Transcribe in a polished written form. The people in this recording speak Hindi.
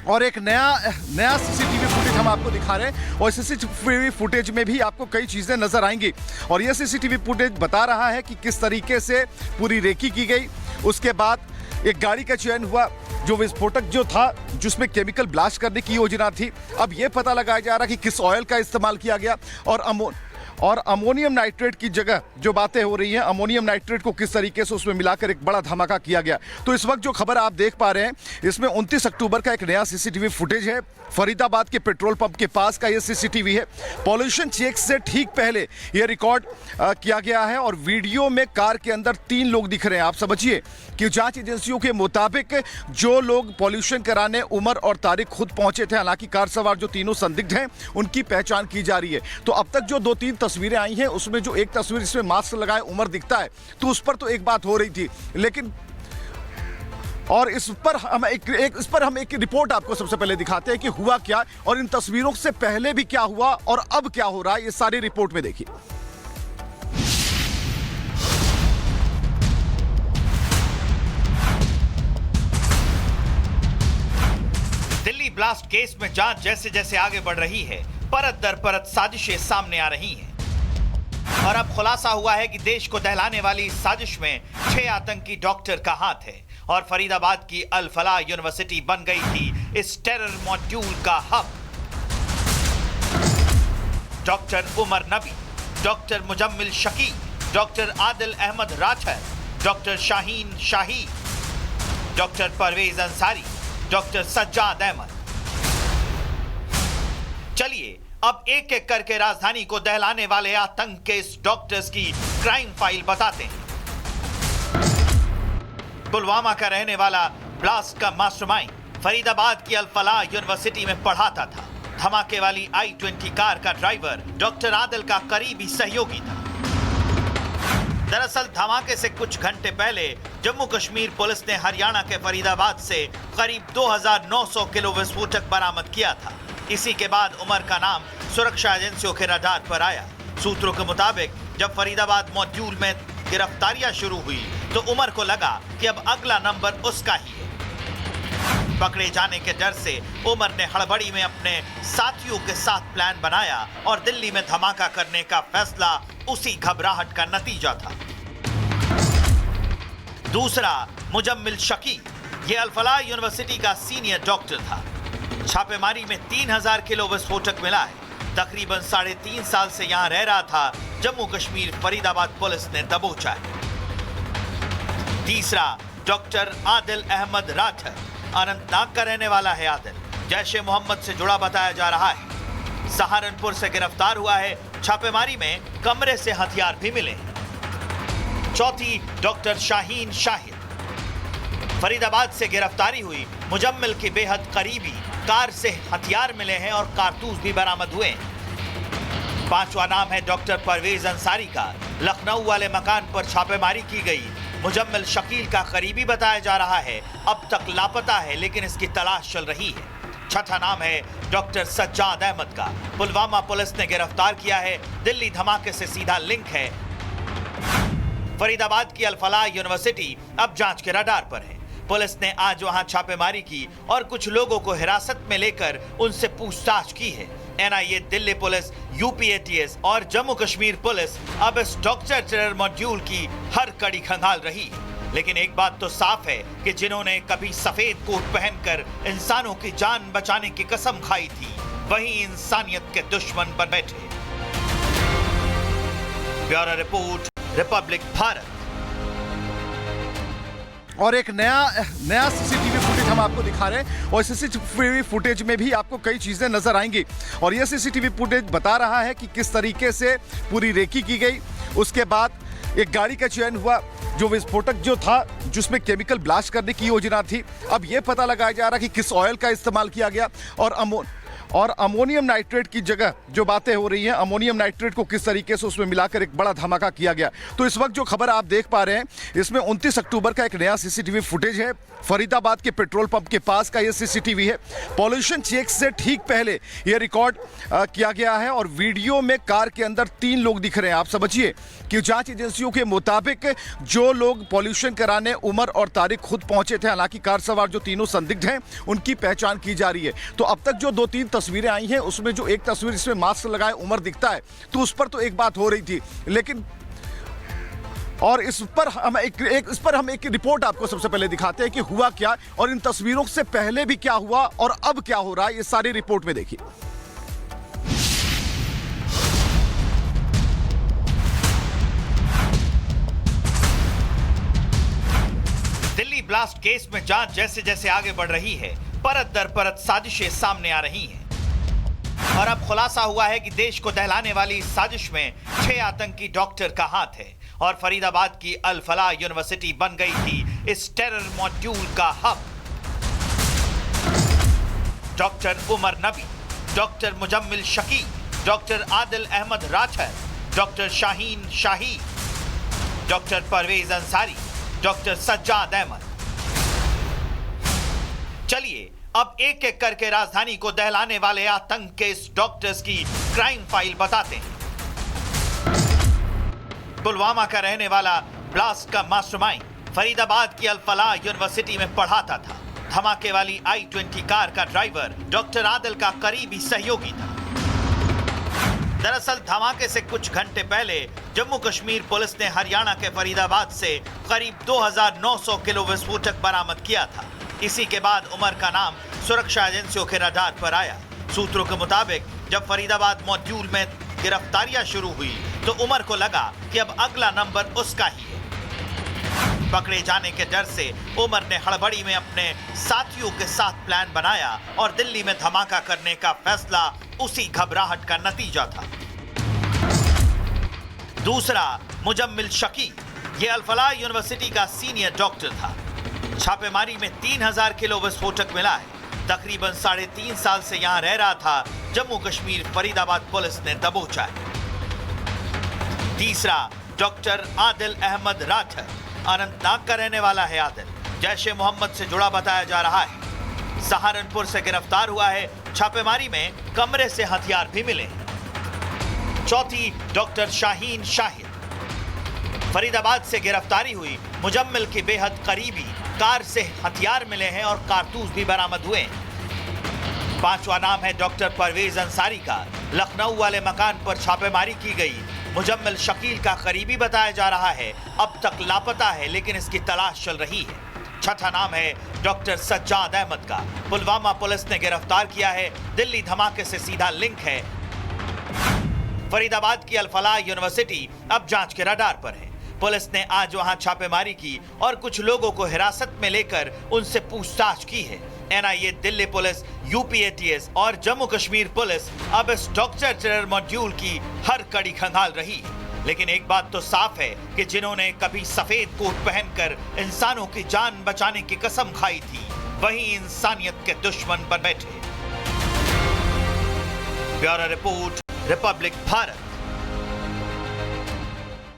और एक नया सीसीटीवी फुटेज हम आपको दिखा रहे हैं और सीसीटीवी फुटेज में भी आपको कई चीजें नजर आएंगी। और यह सीसीटीवी फुटेज बता रहा है कि किस तरीके से पूरी रेकी की गई। उसके बाद एक गाड़ी का चयन हुआ जो विस्फोटक जो था जिसमें केमिकल ब्लास्ट करने की योजना थी। अब यह पता लगाया जा रहा है कि किस ऑयल का इस्तेमाल किया गया और अमोनियम नाइट्रेट की जगह जो बातें हो रही हैं, अमोनियम नाइट्रेट को किस तरीके से उसमें मिलाकर एक बड़ा धमाका किया गया। तो इस वक्त जो खबर आप देख पा रहे हैं इसमें 29 अक्टूबर का एक नया सीसीटीवी फुटेज है। फरीदाबाद के पेट्रोल पंप के पास का ये सीसीटीवी है। पॉल्यूशन चेक से ठीक पहले ये रिकॉर्ड किया गया है और वीडियो में कार के अंदर 3 लोग दिख रहे हैं। आप समझिए कि जांच एजेंसियों के मुताबिक जो लोग पॉल्यूशन कराने उमर और तारिक खुद पहुंचे थे, हालांकि कार सवार जो तीनों संदिग्ध हैं उनकी पहचान की जा रही है। तो अब तक जो 2-3 तस्वीरें आई हैं उसमें जो एक तस्वीर जिसमें मास्क लगाए उमर दिखता है तो उस पर तो एक बात हो रही थी, लेकिन और इस पर हम एक रिपोर्ट आपको सबसे पहले दिखाते हैं कि हुआ क्या और इन तस्वीरों से पहले भी क्या हुआ और अब क्या हो रहा है, ये सारी रिपोर्ट में देखिए। दिल्ली ब्लास्ट केस में जांच जैसे जैसे आगे बढ़ रही है, परत दर परत साजिशें सामने आ रही हैं और अब खुलासा हुआ है कि देश को दहलाने वाली इस साजिश में 6 आतंकी डॉक्टर का हाथ है और फरीदाबाद की अल फलाह यूनिवर्सिटी बन गई थी इस टेरर मॉड्यूल का hub. Doctor Umar Nabi, doctor Muzammil Shaki, doctor Adil Ahmad Rather, doctor Shaheen Shahi, doctor Parvez Ansari, doctor Sajjad Ahmad. चलिए अब एक एक करके राजधानी को दहलाने वाले आतंक के इस डॉक्टर्स की क्राइम फाइल बताते हैं। पुलवामा का रहने वाला ब्लास्ट का मास्टरमाइंड फरीदाबाद की अल फलाह यूनिवर्सिटी में पढ़ाता था। धमाके वाली i20 कार का ड्राइवर डॉक्टर आदिल का करीबी सहयोगी था। दरअसल धमाके से कुछ घंटे पहले जम्मू कश्मीर पुलिस ने हरियाणा के फरीदाबाद से करीब 2900 किलो विस्फोटक बरामद किया था। इसी के बाद उमर का नाम सुरक्षा एजेंसियों के रडार पर आया। सूत्रों के मुताबिक जब फरीदाबाद मॉड्यूल में गिरफ्तारियां शुरू हुई तो उमर को लगा कि अब अगला नंबर उसका ही है। पकड़े जाने के डर से उमर ने हड़बड़ी में अपने साथियों के साथ प्लान बनाया और दिल्ली में धमाका करने का फैसला उसी घबराहट का नतीजा था। दूसरा, मुजम्मिल शकी, ये अल फलाह यूनिवर्सिटी का सीनियर डॉक्टर था। छापेमारी में 3000 किलो विस्फोटक मिला है। तकरीबन 3.5 साल से यहां रह रहा था। जम्मू कश्मीर फरीदाबाद पुलिस ने दबोचा है। तीसरा, डॉक्टर आदिल अहमद राठर, अनंतनाग का रहने वाला है। आदिल जैश ए मोहम्मद से जुड़ा बताया जा रहा है। सहारनपुर से गिरफ्तार हुआ है। छापेमारी में कमरे से हथियार भी मिले हैं। चौथी, डॉक्टर शाहीन शाहिद, फरीदाबाद से गिरफ्तारी हुई। मुजम्मिल की बेहद करीबी कार से हथियार मिले हैं और कारतूस भी बरामद हुए हैं। पांचवा नाम है डॉक्टर परवेज अंसारी का। लखनऊ वाले मकान पर छापेमारी की गई। मुजम्मिल शकील का करीबी बताया जा रहा है। अब तक लापता है लेकिन इसकी तलाश चल रही है। छठा नाम है डॉक्टर सज्जाद अहमद का। पुलवामा पुलिस ने गिरफ्तार किया है। दिल्ली धमाके से सीधा लिंक है। फरीदाबाद की अल फलाह यूनिवर्सिटी अब जांच के रडार पर है। पुलिस ने आज वहां छापेमारी की और कुछ लोगों को हिरासत में लेकर उनसे पूछताछ की है। NIA, Delhi police, UP ATS और जम्मू कश्मीर पुलिस अब इस डॉक्टर टेरर मॉड्यूल की हर कड़ी खंगाल रही है। लेकिन एक बात तो साफ है कि जिन्होंने कभी सफेद कोट पहनकर इंसानों की जान बचाने की कसम खाई थी वही इंसानियत के दुश्मन बन बैठे। Bureau report, Republic Bharat. और एक नया सीसीटीवी फुटेज हम आपको दिखा रहे हैं और सीसीटीवी फुटेज में भी आपको कई चीजें नजर आएंगी। और यह सीसीटीवी फुटेज बता रहा है कि किस तरीके से पूरी रेकी की गई। उसके बाद एक गाड़ी का चयन हुआ जो विस्फोटक जो था जिसमें केमिकल ब्लास्ट करने की योजना थी। अब यह पता लगाया जा रहा है कि किस ऑयल का इस्तेमाल किया गया और अमोनियम नाइट्रेट की जगह जो बातें हो रही हैं, अमोनियम नाइट्रेट को किस तरीके से उसमें मिलाकर एक बड़ा धमाका किया गया। तो इस वक्त जो खबर आप देख पा रहे हैं, इसमें 29 अक्टूबर का एक नया सीसीटीवी फुटेज है। फरीदाबाद के पेट्रोल पंप के पास का ये सीसीटीवी है। पॉल्यूशन चेक से ठीक पहले ये रिकॉर्ड किया गया है और वीडियो में कार के अंदर 3 लोग दिख रहे हैं। आप समझिए कि जांच एजेंसियों के मुताबिक जो लोग पॉल्यूशन कराने उमर और तारिक खुद पहुंचे थे, हालांकि कार सवार जो तीनों संदिग्ध हैं उनकी पहचान की जा रही है। तो अब तक जो 2-3 तस्वीरें आई हैं, उसमें जो एक तस्वीर जिसमें मास्क लगाए उमर दिखता है, तो उस पर तो एक बात हो रही थी, लेकिन और इस पर हम एक रिपोर्ट आपको सबसे पहले दिखाते हैं कि हुआ क्या और इन तस्वीरों से पहले भी क्या हुआ और अब क्या हो रहा है, ये सारी रिपोर्ट में देखिए। दिल्ली ब्लास्ट केस में जांच जैसे जैसे आगे बढ़ रही है, परत दर परत साजिशें सामने आ रही हैं और अब खुलासा हुआ है कि देश को दहलाने वाली इस साजिश में 6 आतंकी डॉक्टर का हाथ है और फरीदाबाद की अल फलाह यूनिवर्सिटी बन गई थी इस टेरर मॉड्यूल का hub. Doctor Umar Nabi, doctor Muzammil Shaki, doctor Adil Ahmad Rather, doctor Shaheen Shahi, doctor Parvez Ansari, doctor Sajjad Ahmad. चलिए अब एक एक करके राजधानी को दहलाने वाले आतंक के इस डॉक्टर्स की क्राइम फाइल बताते हैं। पुलवामा का रहने वाला ब्लास्ट का मास्टरमाइंड फरीदाबाद की अल फलाह यूनिवर्सिटी में पढ़ाता था। धमाके वाली i20 कार का ड्राइवर डॉक्टर आदिल का करीबी सहयोगी था। दरअसल धमाके से कुछ घंटे पहले जम्मू कश्मीर पुलिस ने हरियाणा के फरीदाबाद से करीब 2900 किलो विस्फोटक बरामद किया था। इसी के बाद उमर का नाम सुरक्षा एजेंसियों के रडार पर आया। सूत्रों के मुताबिक जब फरीदाबाद मॉड्यूल में गिरफ्तारियां शुरू हुई तो उमर को लगा कि अब अगला नंबर उसका ही है। पकड़े जाने के डर से उमर ने हड़बड़ी में अपने साथियों के साथ प्लान बनाया और दिल्ली में धमाका करने का फैसला उसी घबराहट का नतीजा था। दूसरा, मुजम्मिल शकी, ये अल फलाह यूनिवर्सिटी का सीनियर डॉक्टर था। छापेमारी में 3000 किलो विस्फोटक मिला है। तकरीबन 3.5 साल से यहां रह रहा था। जम्मू कश्मीर फरीदाबाद पुलिस ने दबोचा है। तीसरा, डॉक्टर आदिल अहमद राठर, अनंतनाग का रहने वाला है। आदिल जैश ए मोहम्मद से जुड़ा बताया जा रहा है। सहारनपुर से गिरफ्तार हुआ है। छापेमारी में कमरे से हथियार भी मिले हैं। चौथी, डॉक्टर शाहीन शाहिद, फरीदाबाद से गिरफ्तारी हुई। मुजम्मिल की बेहद करीबी कार से हथियार मिले हैं और कारतूस भी बरामद हुए हैं। पांचवा नाम है डॉक्टर परवेज अंसारी का। लखनऊ वाले मकान पर छापेमारी की गई। मुजम्मिल शकील का करीबी बताया जा रहा है। अब तक लापता है लेकिन इसकी तलाश चल रही है। छठा नाम है डॉक्टर सज्जाद अहमद का। पुलवामा पुलिस ने गिरफ्तार किया है। दिल्ली धमाके से सीधा लिंक है। फरीदाबाद की अल फलाह यूनिवर्सिटी अब जांच के रडार पर है। पुलिस ने आज वहां छापेमारी की और कुछ लोगों को हिरासत में लेकर उनसे पूछताछ की है। एनआईए, दिल्ली पुलिस, यूपीएटीएस और जम्मू कश्मीर पुलिस अब इस डॉक्टर टेरर मॉड्यूल की हर कड़ी खंगाल रही है। लेकिन एक बात तो साफ है कि जिन्होंने कभी सफेद कोट पहनकर इंसानों की जान बचाने की कसम खाई थी, वही इंसानियत के दुश्मन बन बैठे। Bureau report, Republic Bharat.